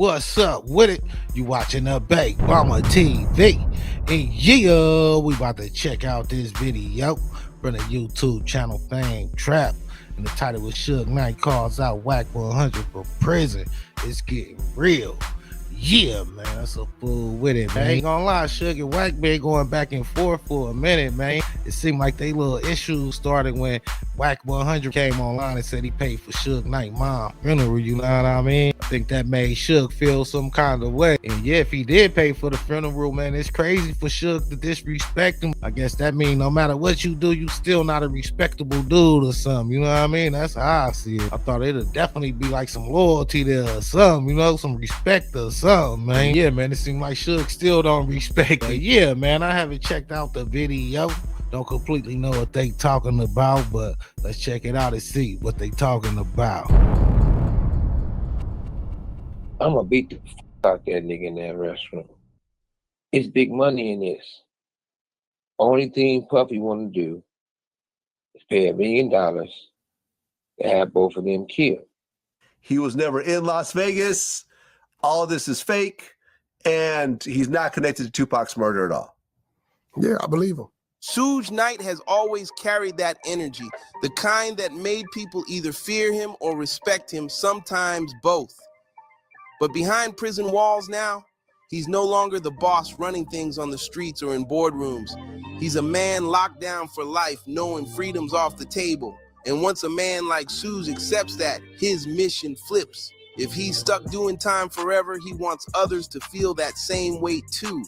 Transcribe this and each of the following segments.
What's up with it? You watching the Bake Mama TV. And yeah, we about to check out this video from the YouTube channel Fame Trap. And the title was Suge Knight calls out Wack 100 for prison. It's getting real. Yeah, man, that's a fool with it, man. Ain't gonna lie, Suge and Wack been going back and forth for a minute, man. It seemed like they little issues started when Wack 100 came online and said he paid for Suge Knight mom funeral, you know what I mean? I think that made Suge feel some kind of way. And yeah, if he did pay for the funeral, man, it's crazy for Suge to disrespect him. I guess that means no matter what you do, you still not a respectable dude or something, you know what I mean? That's how I see it. I thought it'd definitely be like some loyalty there or something, you know, some respect or something, man. Yeah, man, it seems like Suge still don't respect it. Yeah, man, I haven't checked out the video. Don't completely know what they talking about, but let's check it out and see what they talking about. I'm gonna beat the fuck out that nigga in that restaurant. It's big money in this. Only thing Puffy wanna do is pay $1 million to have both of them killed. He was never in Las Vegas. All of this is fake, and he's not connected to Tupac's murder at all. Yeah, I believe him. Suge Knight has always carried that energy, the kind that made people either fear him or respect him, sometimes both. But behind prison walls now, he's no longer the boss running things on the streets or in boardrooms. He's a man locked down for life, knowing freedom's off the table. And once a man like Suge accepts that, his mission flips. If he's stuck doing time forever, he wants others to feel that same weight too.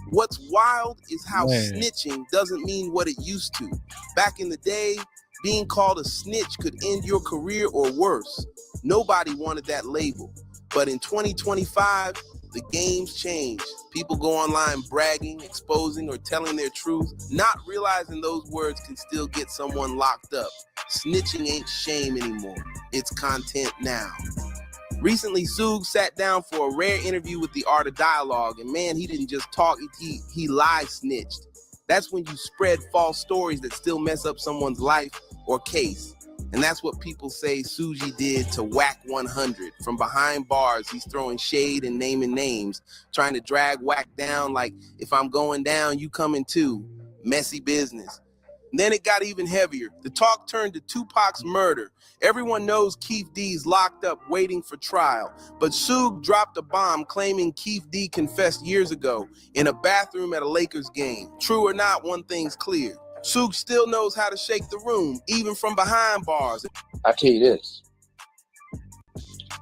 What's wild is how snitching doesn't mean what it used to. Back in the day, being called a snitch could end your career or worse. Nobody wanted that label. But in 2025, the game's changed. People go online bragging, exposing, or telling their truth, not realizing those words can still get someone locked up. Snitching ain't shame anymore. It's content now. Recently, Suge sat down for a rare interview with the Art of Dialogue, and man, he didn't just talk, he live snitched. That's when you spread false stories that still mess up someone's life or case. And that's what people say Suge did to Wack 100. From behind bars, he's throwing shade and naming names, trying to drag Wack down like, if I'm going down, you coming too. Messy business. And then it got even heavier. The talk turned to Tupac's murder. Everyone knows Keith D's locked up waiting for trial. But Suge dropped a bomb claiming Keith D confessed years ago in a bathroom at a Lakers game. True or not, one thing's clear. Suge still knows how to shake the room, even from behind bars. I tell you this.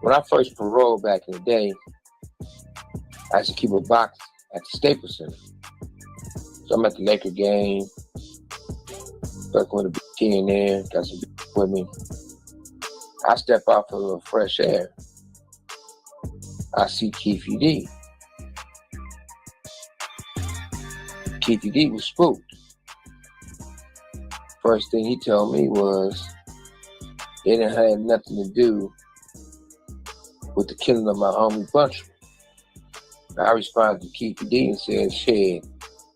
When I first paroled back in the day, I used to keep a box at the Staples Center. So I'm at the Laker game, working with a big in there, got some with me. I step out for a little fresh air. I see Keith D. Keith D was spooked. First thing he told me was it didn't have nothing to do with the killing of my homie Buncher. I responded to Keith D and said, shit,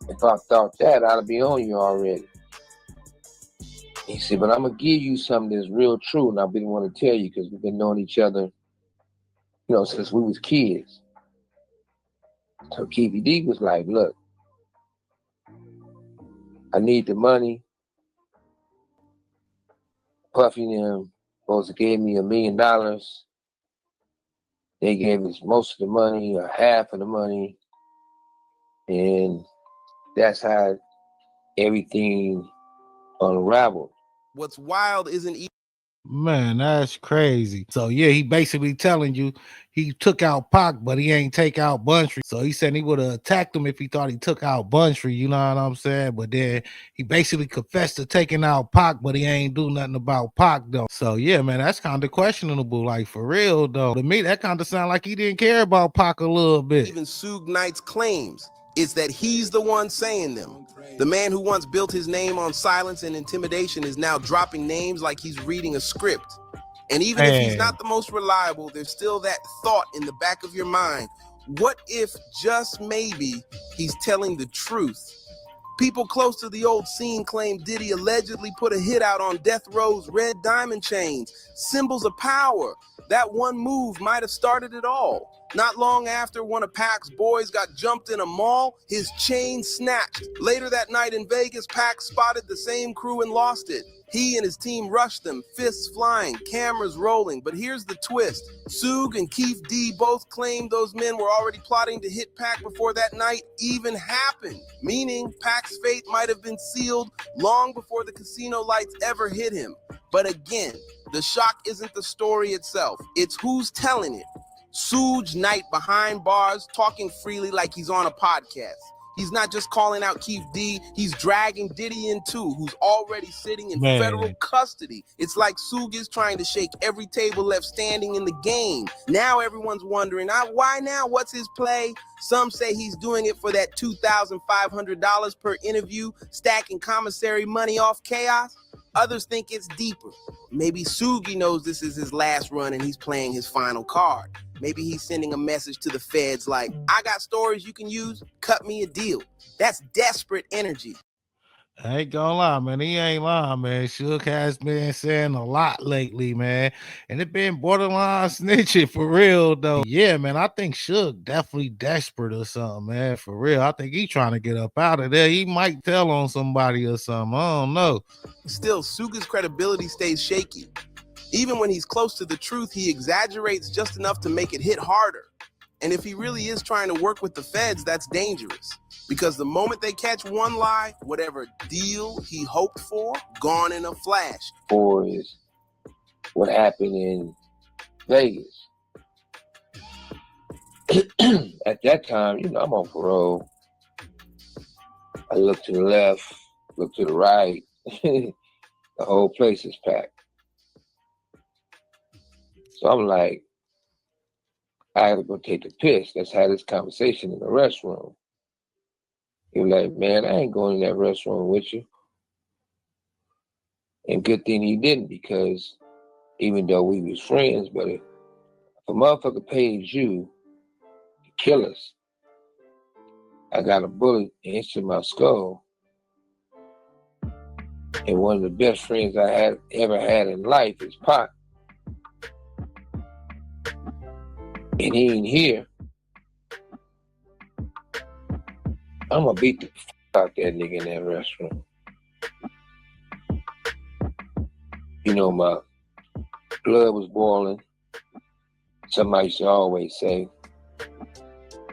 if I thought that, I'd be on you already. He said, but I'm going to give you something that's real true, and I didn't want to tell you because we've been knowing each other, you know, since we was kids. So Keith D was like, look, I need the money. Puffy and them supposed to give me $1 million. They gave us most of the money, or half of the money. And that's how everything unraveled. What's wild isn't even... Man, that's crazy. So yeah, he basically telling you he took out Pac, but he ain't take out Buntree. So he said he would have attacked him if he thought he took out Buntree, you know what I'm saying? But then he basically confessed to taking out Pac, but he ain't do nothing about Pac though. So yeah, man, that's kind of questionable. Like for real though. To me, that kind of sound like he didn't care about Pac a little bit. Even Suge Knight's claims. It's that he's the one saying them. The man who once built his name on silence and intimidation is now dropping names like he's reading a script. And even if he's not the most reliable, there's still that thought in the back of your mind. What if, just maybe, he's telling the truth? People close to the old scene claim Diddy allegedly put a hit out on Death Row's red diamond chains, symbols of power. That one move might have started it all. Not long after one of Pac's boys got jumped in a mall, his chain snatched. Later that night in Vegas, Pac spotted the same crew and lost it. He and his team rushed them, fists flying, cameras rolling. But here's the twist. Suge and Keith D both claimed those men were already plotting to hit Pac before that night even happened. Meaning Pac's fate might have been sealed long before the casino lights ever hit him. But again, the shock isn't the story itself. It's who's telling it. Suge Knight behind bars, talking freely like he's on a podcast. He's not just calling out Keith D, he's dragging Diddy in too, who's already sitting in federal custody. It's like Suge is trying to shake every table left standing in the game. Now everyone's wondering, why now? What's his play? Some say he's doing it for that $2,500 per interview, stacking commissary money off chaos. Others think it's deeper. Maybe Suge knows this is his last run and he's playing his final card. Maybe he's sending a message to the feds like, I got stories you can use, cut me a deal. That's desperate energy. I ain't gonna lie, man. He ain't lying, man. Suge has been saying a lot lately, man. And it been borderline snitching for real, though. Yeah, man. I think Suge definitely desperate or something, man. For real. I think he trying to get up out of there. He might tell on somebody or something. I don't know. Still, Suge's credibility stays shaky. Even when he's close to the truth, he exaggerates just enough to make it hit harder. And if he really is trying to work with the feds, that's dangerous. Because the moment they catch one lie, whatever deal he hoped for, gone in a flash. Or is what happened in Vegas. At that time, I'm on parole. I look to the left, look to the right. The whole place is packed. So I'm like, I gotta go take a piss. Let's have this conversation in the restroom. He was like, man, I ain't going in that restroom with you. And good thing he didn't, because even though we was friends, but if a motherfucker pays you to kill us, I got a bullet into my skull. And one of the best friends I had ever had in life is Pac. And he ain't here. I'm gonna beat the fuck out that nigga in that restaurant. My blood was boiling. Somebody used to always say,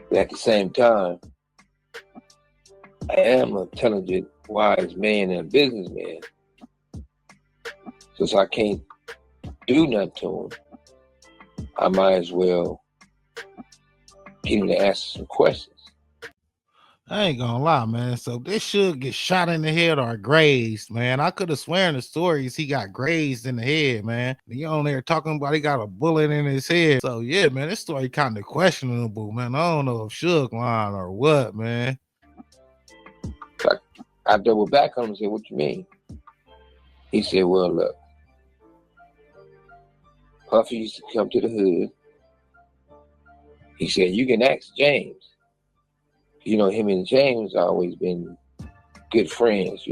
but at the same time, I am an intelligent, wise man and a businessman. Since I can't do nothing to him, I might as well get him to answer some questions. I ain't gonna lie, man. So this should get shot in the head or grazed, man. I could have sworn the stories he got grazed in the head, man. He on there talking about he got a bullet in his head. So yeah, man, this story kind of questionable, man. I don't know if Suge lying or what, man. I doubled back on him and said, what you mean? He said, well, look, Puffy used to come to the hood. He said, you can ask James. Him and James always been good friends.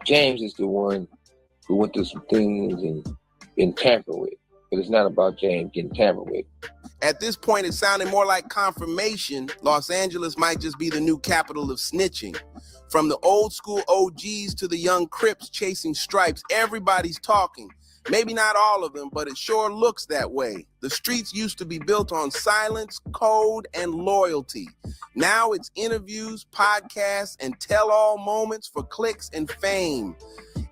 James is the one who went through some things and been tampered with. But it's not about James getting tampered with. At this point, it sounded more like confirmation. Los Angeles might just be the new capital of snitching. From the old school OGs to the young Crips chasing stripes, everybody's talking. Maybe not all of them, but it sure looks that way. The streets used to be built on silence, code, and loyalty. Now it's interviews, podcasts, and tell-all moments for clicks and fame.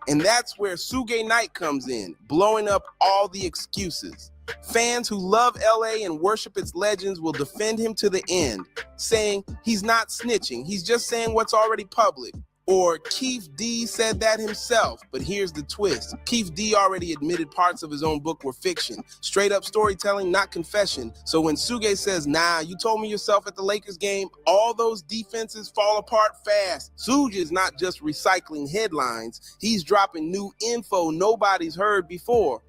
And that's where Suge Knight comes in, blowing up all the excuses. Fans who love LA and worship its legends will defend him to the end, saying he's not snitching, he's just saying what's already public. Or Keith D said that himself, but here's the twist. Keith D already admitted parts of his own book were fiction. Straight up storytelling, not confession. So when Suge says, nah, you told me yourself at the Lakers game, all those defenses fall apart fast. Suge is not just recycling headlines, he's dropping new info nobody's heard before.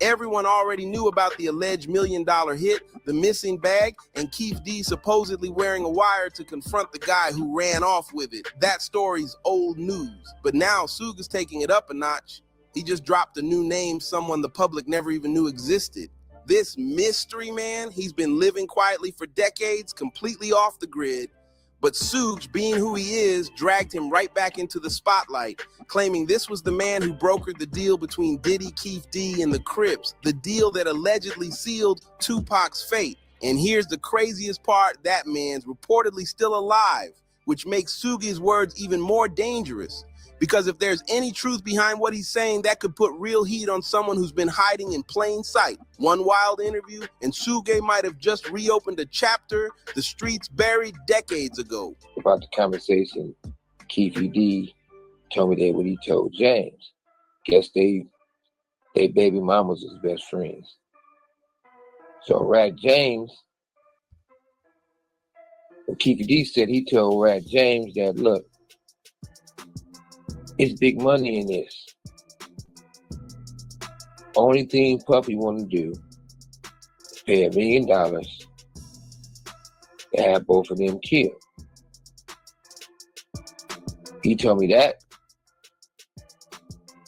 Everyone already knew about the alleged $1 million hit, the missing bag, and Keith D supposedly wearing a wire to confront the guy who ran off with it. That story's old news. But now Suge is taking it up a notch. He just dropped a new name, someone the public never even knew existed. This mystery man, he's been living quietly for decades, completely off the grid. But Suge, being who he is, dragged him right back into the spotlight, claiming this was the man who brokered the deal between Diddy, Keith D, and the Crips, the deal that allegedly sealed Tupac's fate. And here's the craziest part, that man's reportedly still alive, which makes Suge's words even more dangerous. Because if there's any truth behind what he's saying, that could put real heat on someone who's been hiding in plain sight. One wild interview, and Suge might have just reopened a chapter the streets buried decades ago. About the conversation, Keith D told me that what he told James. Guess they baby mamas was best friends. So Rat James, Keith D said he told Rat James that, look, it's big money in this. Only thing Puffy want to do is pay $1 million to have both of them killed. He told me that.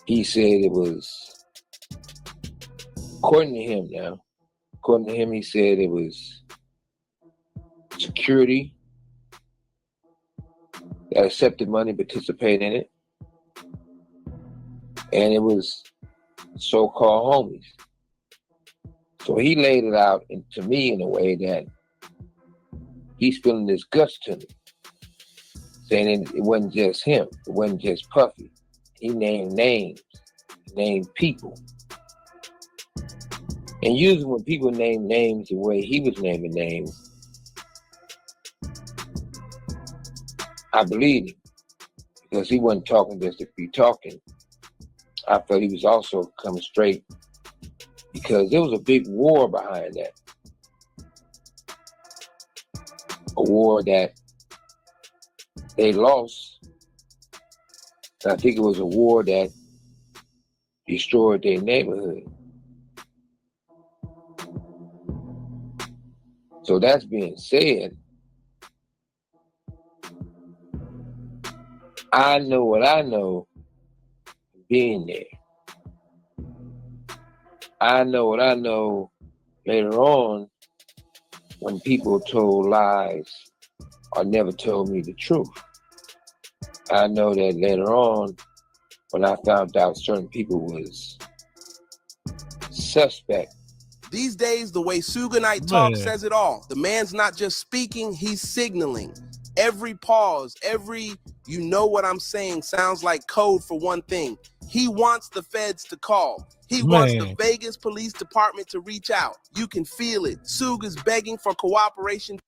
He said it was, according to him, he said it was security that accepted money, participated in it. And it was so-called homies. So he laid it out to me in a way that he's spilling his guts to me, saying it wasn't just him, it wasn't just Puffy. He named names, named people. And usually when people name names the way he was naming names, I believe him, because he wasn't talking just to be talking. I felt he was also coming straight because there was a big war behind that. A war that they lost. And I think it was a war that destroyed their neighborhood. So that's being said, I know what I know being there. I know what I know later on when people told lies or never told me the truth. I know that later on when I found out certain people was suspect. These days, the way Suge Knight talks says it all. The man's not just speaking, he's signaling. Every pause, every "you know what I'm saying" sounds like code for one thing. He wants the feds to call. He wants the Vegas Police Department to reach out. You can feel it. Suge is begging for cooperation.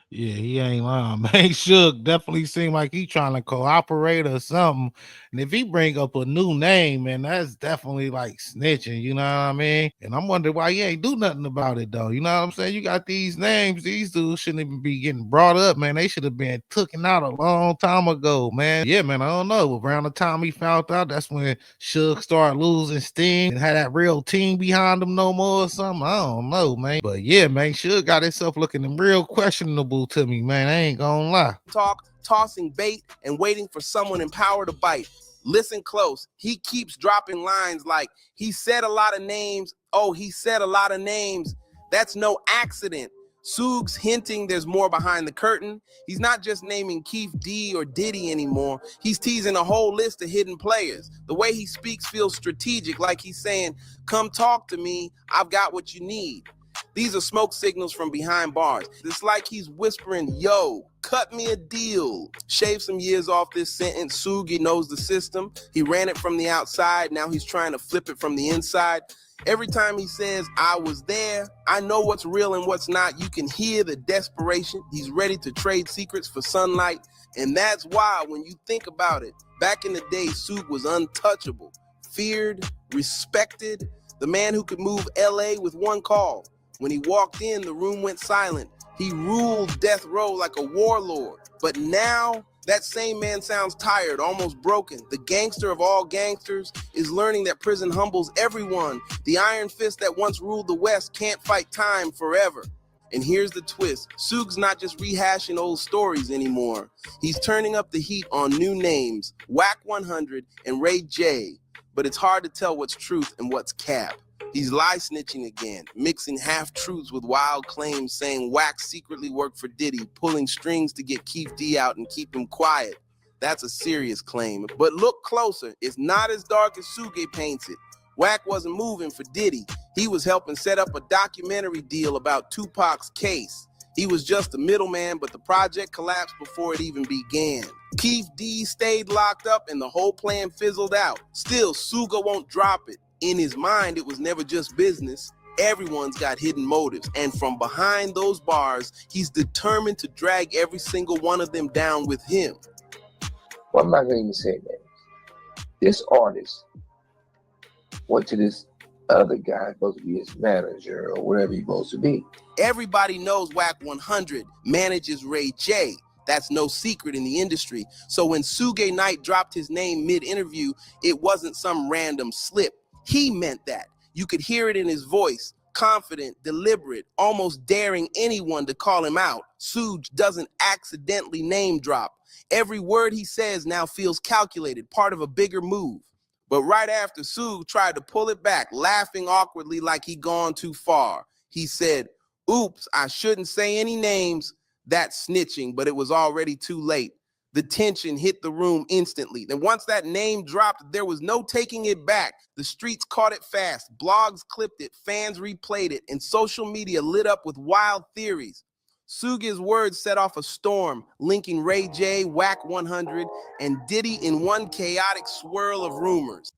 Yeah, he ain't lying, man. Suge definitely seem like he trying to cooperate or something. And if he bring up a new name, man, that's definitely like snitching, you know what I mean? And I'm wondering why he ain't do nothing about it, though. You know what I'm saying? You got these names. These dudes shouldn't even be getting brought up, man. They should have been taken out a long time ago, man. Yeah, man, I don't know. Around the time he found out, that's when Suge started losing steam and had that real team behind him no more or something. I don't know, man. But yeah, man, Suge got himself looking real questionable to me, man. I ain't gonna lie. Talk, tossing bait, and waiting for someone in power to bite. Listen close. He keeps dropping lines like, he said a lot of names. Oh, he said a lot of names. That's no accident. Suge's hinting there's more behind the curtain. He's not just naming Keith D or Diddy anymore. He's teasing a whole list of hidden players. The way he speaks feels strategic, like he's saying, come talk to me. I've got what you need. These are smoke signals from behind bars. It's like he's whispering, yo, cut me a deal. Shave some years off this sentence. Suge knows the system. He ran it from the outside. Now he's trying to flip it from the inside. Every time he says, I was there, I know what's real and what's not. You can hear the desperation. He's ready to trade secrets for sunlight. And that's why, when you think about it, back in the day, Suge was untouchable, feared, respected, the man who could move LA with one call. When he walked in, the room went silent. He ruled death row like a warlord. But now, that same man sounds tired, almost broken. The gangster of all gangsters is learning that prison humbles everyone. The iron fist that once ruled the West can't fight time forever. And here's the twist. Suge's not just rehashing old stories anymore. He's turning up the heat on new names, Wack 100 and Ray J. but it's hard to tell what's truth and what's cap. He's lie snitching again, mixing half-truths with wild claims saying Wack secretly worked for Diddy, pulling strings to get Keith D out and keep him quiet. That's a serious claim. But look closer, it's not as dark as Suge paints it. Wack wasn't moving for Diddy. He was helping set up a documentary deal about Tupac's case. He was just a middleman, but the project collapsed before it even began. Keith D stayed locked up and the whole plan fizzled out. Still, Suge won't drop it. In his mind, it was never just business. Everyone's got hidden motives, and from behind those bars, he's determined to drag every single one of them down with him. Well, I'm not going to even say that. This artist went to this other guy, supposed to be his manager or whatever he's supposed to be. Everybody knows Wack 100 manages Ray J. That's no secret in the industry. So when Suge Knight dropped his name mid-interview, it wasn't some random slip. He meant that. You could hear it in his voice, confident, deliberate, almost daring anyone to call him out. Suge doesn't accidentally name drop. Every word he says now feels calculated, part of a bigger move. But right after Suge tried to pull it back, laughing awkwardly like he'd gone too far, he said, "Oops, I shouldn't say any names. That's snitching," but it was already too late. The tension hit the room instantly. Then once that name dropped, there was no taking it back. The streets caught it fast. Blogs clipped it, fans replayed it, and social media lit up with wild theories. Suge's words set off a storm, linking Ray J, Wack 100, and Diddy in one chaotic swirl of rumors.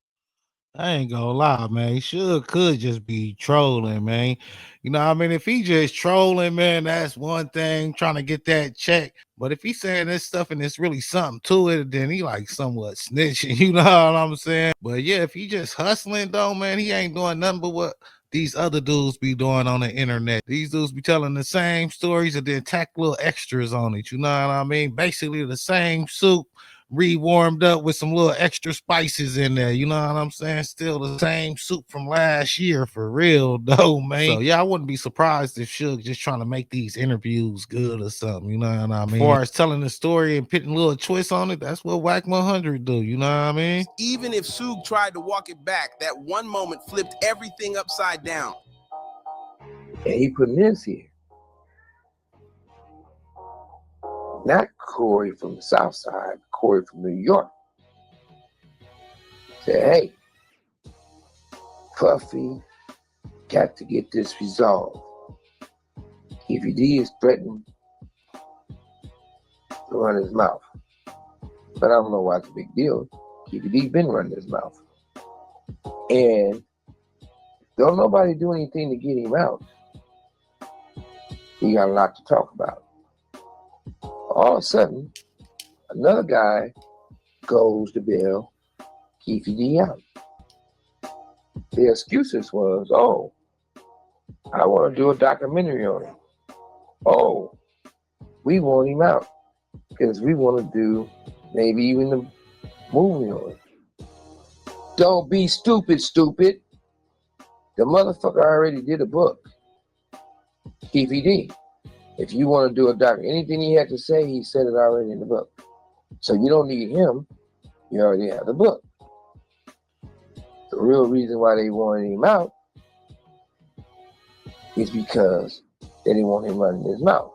I ain't gonna lie, man. Suge could just be trolling, man. You know what I mean? If he just trolling, man, that's one thing, trying to get that check. But if he's saying this stuff and it's really something to it, then he like somewhat snitching, you know what I'm saying? But yeah, if he just hustling though, man, he ain't doing nothing but what these other dudes be doing on the internet. These dudes be telling the same stories and then tack little extras on it, you know what I mean? Basically the same soup re-warmed up with some little extra spices in there, you know what I'm saying? Still the same soup from last year for real though, man. So yeah, I wouldn't be surprised if Suge just trying to make these interviews good or something, you know what I mean? As far as telling the story and putting a little twist on it, that's what Wack 100 do, you know what I mean? Even if Suge tried to walk it back, that one moment flipped everything upside down. And he put this here. Not Corey from the South Side, Corey from New York. Said, hey, Puffy, got to get this resolved. If he is threatened to run his mouth. But I don't know why it's a big deal. KPD been running his mouth. And don't nobody do anything to get him out. He got a lot to talk about. All of a sudden, another guy goes to bail KPD out. The excuses was, oh, I want to do a documentary on him. Oh, we want him out because we want to do maybe even a movie on him. Don't be stupid, stupid. The motherfucker already did a book. KPD. If you want to do a doc, anything he had to say, he said it already in the book. So you don't need him. You already have the book. The real reason why they wanted him out is because they didn't want him running his mouth.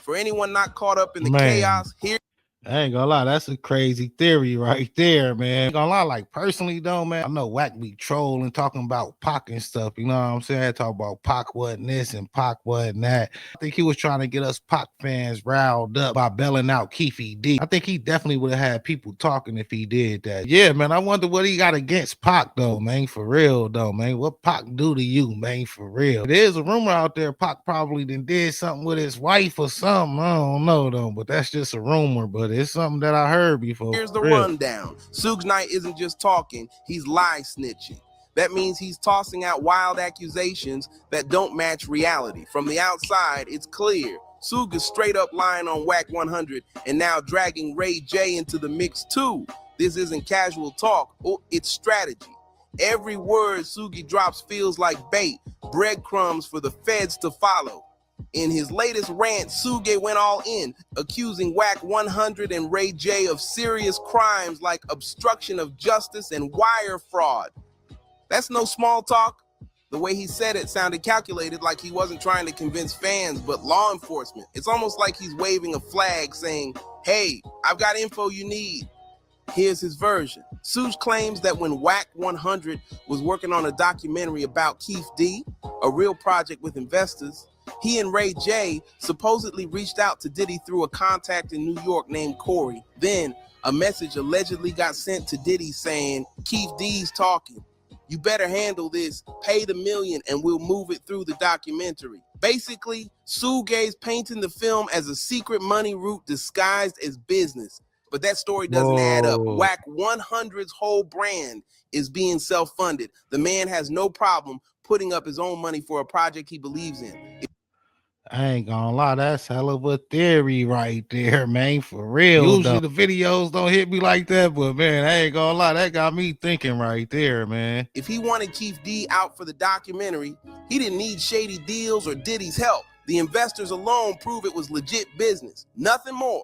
For anyone not caught up in the chaos, here. I ain't gonna lie, that's a crazy theory right there, man. I ain't gonna lie, like personally though, man, I know Wack be trolling, talking about Pac and stuff, you know what I'm saying? Talk about Pac wasn't this and Pac wasn't that. I think he was trying to get us Pac fans riled up by bailing out Keefy D. I think he definitely would have had people talking if he did that. Yeah, man, I wonder what he got against Pac though, man, for real though, man. What Pac do to you, man, for real? There's a rumor out there Pac probably did something with his wife or something. I don't know though, but that's just a rumor, but it's something that I heard before. Here's the rundown. Suge Knight isn't just talking, he's lie snitching. That means he's tossing out wild accusations that don't match reality. From the outside, it's clear. Suge is straight up lying on Wack 100 and now dragging Ray J into the mix too. This isn't casual talk, it's strategy. Every word Suge drops feels like bait, breadcrumbs for the feds to follow. In his latest rant, Suge went all in, accusing Wack 100 and Ray J of serious crimes like obstruction of justice and wire fraud. That's no small talk. The way he said it sounded calculated, like he wasn't trying to convince fans, but law enforcement. It's almost like he's waving a flag saying, hey, I've got info you need. Here's his version. Suge claims that when Wack 100 was working on a documentary about Keith D, a real project with investors, he and Ray J supposedly reached out to Diddy through a contact in New York named Corey. Then a message allegedly got sent to Diddy saying, Keith D's talking. You better handle this, pay the $1 million, and we'll move it through the documentary. Basically, Suge's painting the film as a secret money route disguised as business. But that story doesn't add up. Wack 100's whole brand is being self-funded. The man has no problem putting up his own money for a project he believes in. I ain't gonna lie, that's hell of a theory right there, man. For real. Usually the videos don't hit me like that, but man, I ain't gonna lie, that got me thinking right there, man. If he wanted Keith D out for the documentary, he didn't need shady deals or Diddy's help. The investors alone prove it was legit business, nothing more.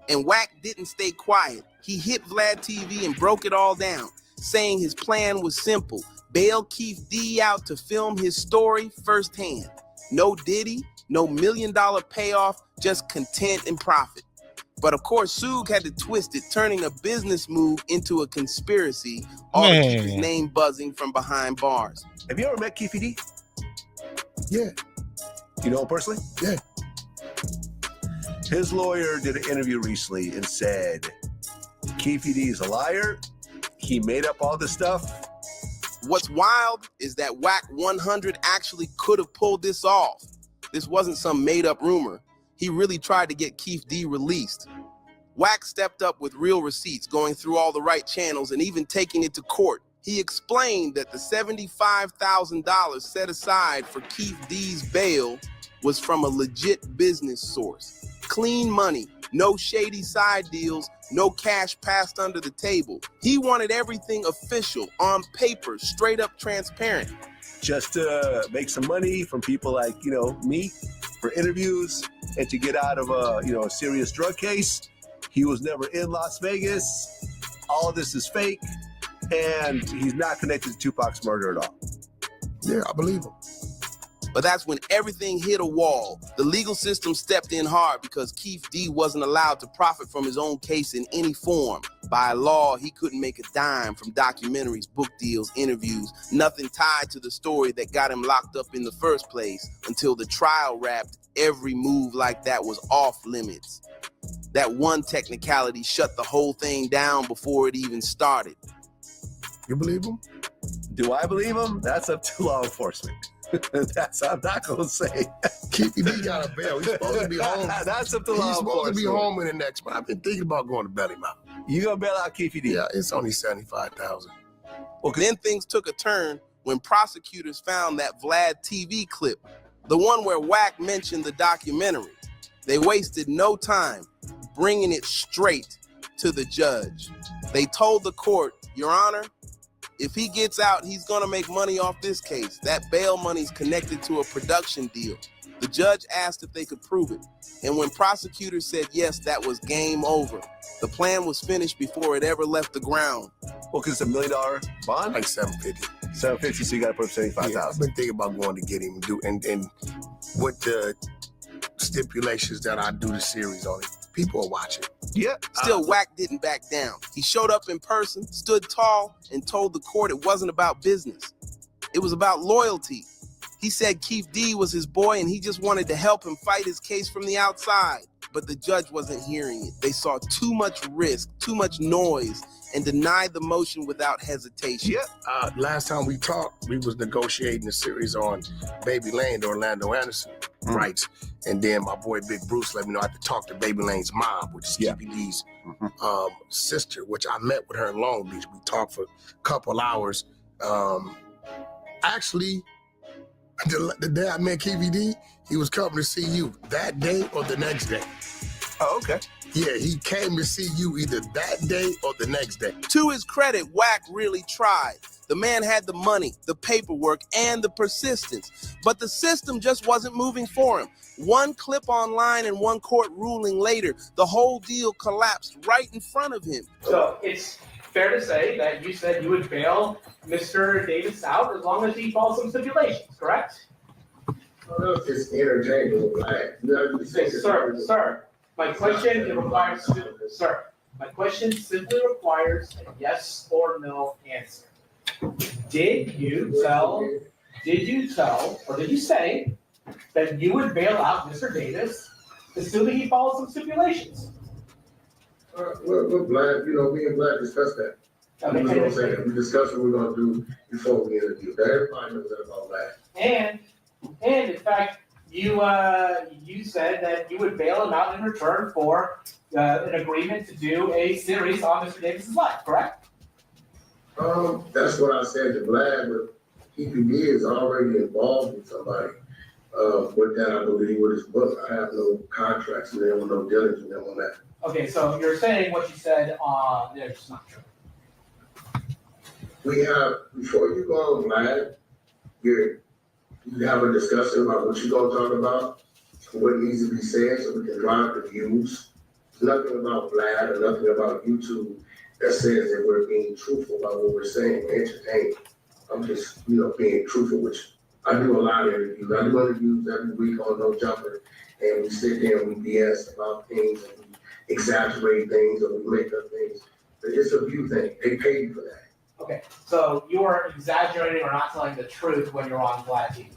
And Wack didn't stay quiet. He hit Vlad TV and broke it all down, saying his plan was simple. Bail Keith D out to film his story firsthand. No Diddy, no $1 million payoff, just content and profit. But of course, Suge had to twist it, turning a business move into a conspiracy, all to keep his name buzzing from behind bars. Have you ever met Keith D? Yeah. You know him personally? Yeah. His lawyer did an interview recently and said, Keith D is a liar. He made up all this stuff. What's wild is that Wack 100 actually could have pulled this off. This wasn't some made-up rumor. He really tried to get Keith D released. Wack stepped up with real receipts, going through all the right channels and even taking it to court. He explained that the $75,000 set aside for Keith D's bail was from a legit business source. Clean money, no shady side deals, no cash passed under the table. He wanted everything official, on paper, straight up transparent. Just to make some money from people like, me for interviews and to get out of a serious drug case. He was never in Las Vegas. All of this is fake. And he's not connected to Tupac's murder at all. Yeah, I believe him. But that's when everything hit a wall. The legal system stepped in hard because Keith D wasn't allowed to profit from his own case in any form. By law, he couldn't make a dime from documentaries, book deals, interviews, nothing tied to the story that got him locked up in the first place until the trial wrapped. Every move like that was off limits. That one technicality shut the whole thing down before it even started. You believe him? Do I believe him? That's up to law enforcement. I'm not gonna say. Keith D got a bail. He's supposed to be home. That's up to law enforcement. He's supposed to be home in the next month. I've been thinking about going to Belly Mountain. You gonna bail out Keith D? Yeah, it's only $75,000. Well, then things took a turn when prosecutors found that Vlad TV clip, the one where Wack mentioned the documentary. They wasted no time bringing it straight to the judge. They told the court, Your Honor, if he gets out, he's gonna make money off this case. That bail money's connected to a production deal. The judge asked if they could prove it. And when prosecutors said yes, that was game over. The plan was finished before it ever left the ground. Well, because it's $1 million bond? Like $750. $750, so you gotta put up $75,000. Yeah, I've been thinking about going to get him and with the stipulations that I do the series on it. People are watching. Yeah. Still, Wack didn't back down. He showed up in person, stood tall, and told the court it wasn't about business. It was about loyalty. He said Keith D was his boy and he just wanted to help him fight his case from the outside. But the judge wasn't hearing it. They saw too much risk, too much noise, and denied the motion without hesitation. Yeah. Last time we talked, we was negotiating a series on Baby Lane, the Orlando Anderson rights. And then my boy Big Bruce let me know I had to talk to Baby Lane's mom, which is Keith D's sister, which I met with her in Long Beach. We talked for a couple hours. Actually, the day I met Keith D, he was coming to see you that day or the next day. Oh, okay. Yeah, he came to see you either that day or the next day. To his credit, Wack really tried. The man had the money, the paperwork, and the persistence. But the system just wasn't moving for him. One clip online and one court ruling later, the whole deal collapsed right in front of him. So it's fair to say that you said you would bail Mr. Davis out as long as he follows some stipulations, correct? Well, that's just interchangeable, right? Sir, my question requires, sir, my question simply requires a yes or no answer. Did you tell, or did you say that you would bail out Mr. Davis, assuming he follows some stipulations? We're glad, me and Vlad discussed that. Okay, We was gonna say that. We discussed what we're gonna do before we interview. Everybody knows that about Vlad. And in fact, you said that you would bail him out in return for an agreement to do a series on Mr. Davis's life, correct? That's what I said to Vlad, but PPD is already involved with somebody. With that, I believe with his book, I have no contracts with them or no dealings with them on that. Okay, so you're saying what you said on there is not true. We have, before you go on Vlad, you have a discussion about what you're gonna talk about, what needs to be said so we can drive the views. Nothing about Vlad or nothing about YouTube that says that we're being truthful about what we're saying, we're entertaining. I'm just, being truthful, which I do a lot of interviews. I do interviews every week on No Jumper, and we sit there and we BS about things and we exaggerate things or we make up things. But it's a view thing. They pay you for that. Okay, so you are exaggerating or not telling the truth when you're on Vlad TV.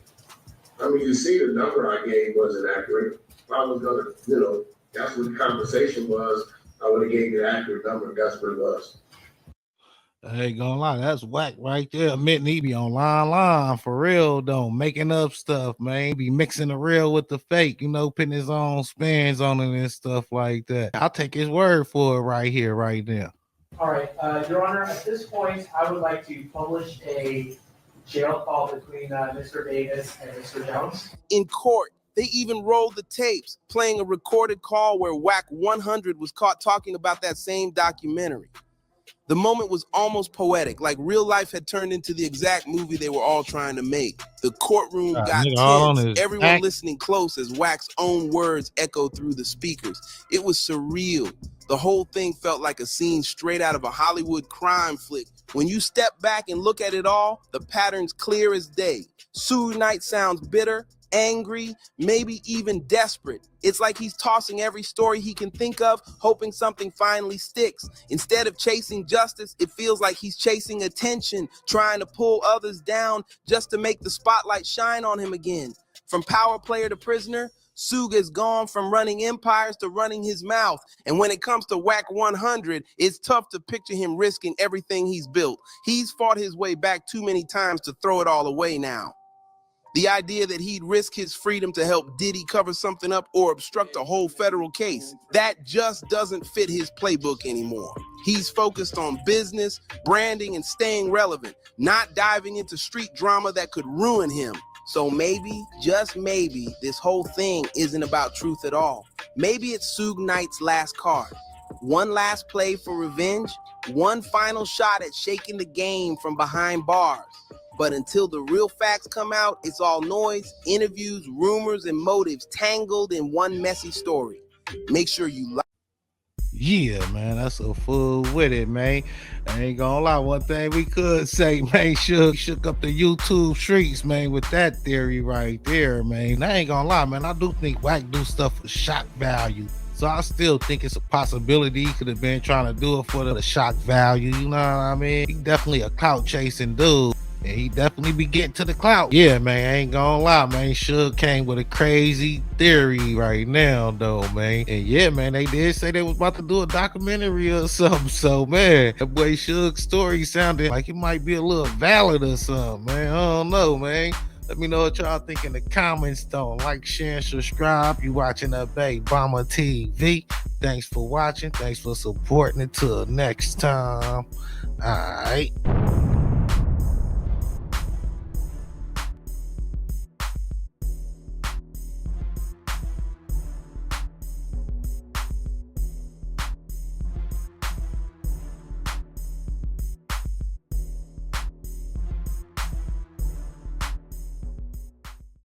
I mean, you see the number I gave wasn't accurate. If I was gonna, that's what the conversation was, I would have gave you the accurate number if that's what it was. I ain't gonna lie, that's whack right there. Admitting he be on line for real though, making up stuff, man. He be mixing the real with the fake, putting his own spins on it and stuff like that. I'll take his word for it right here, right now. All right, Your Honor, at this point, I would like to publish a jail call between Mr. Davis and Mr. Jones. In court, they even rolled the tapes, playing a recorded call where Wack 100 was caught talking about that same documentary. The moment was almost poetic, like real life had turned into the exact movie they were all trying to make. The courtroom got tense, everyone listening close as Wack's own words echoed through the speakers. It was surreal. The whole thing felt like a scene straight out of a Hollywood crime flick. When you step back and look at it all, the pattern's clear as day. Suge Knight sounds bitter, angry, maybe even desperate. It's like he's tossing every story he can think of, hoping something finally sticks. Instead of chasing justice, it feels like he's chasing attention, trying to pull others down just to make the spotlight shine on him again. From power player to prisoner, Suge has gone from running empires to running his mouth. And when it comes to Wack 100, it's tough to picture him risking everything he's built. He's fought his way back too many times to throw it all away now. The idea that he'd risk his freedom to help Diddy cover something up or obstruct a whole federal case, that just doesn't fit his playbook anymore. He's focused on business, branding, and staying relevant, not diving into street drama that could ruin him. So maybe, just maybe, this whole thing isn't about truth at all. Maybe it's Suge Knight's last card. One last play for revenge, one final shot at shaking the game from behind bars. But until the real facts come out, it's all noise, interviews, rumors, and motives tangled in one messy story. Make sure you like. Yeah, man, that's a fool with it, man. I ain't gonna lie, one thing we could say, man, shook up the YouTube streets, man, with that theory right there, man. I ain't gonna lie, man, I do think Wack do stuff for shock value. So I still think it's a possibility he could have been trying to do it for the shock value, you know what I mean? He definitely a clout chasing dude. And he definitely be getting to the clout. Yeah, man, I ain't gonna lie, man. Suge came with a crazy theory right now, though, man. And yeah, man, they did say they was about to do a documentary or something. So, man, that boy Suge's story sounded like it might be a little valid or something, man. I don't know, man. Let me know what y'all think in the comments, though. Like, share, and subscribe. You watching the Big Bomber TV. Thanks for watching. Thanks for supporting. Until next time. All right.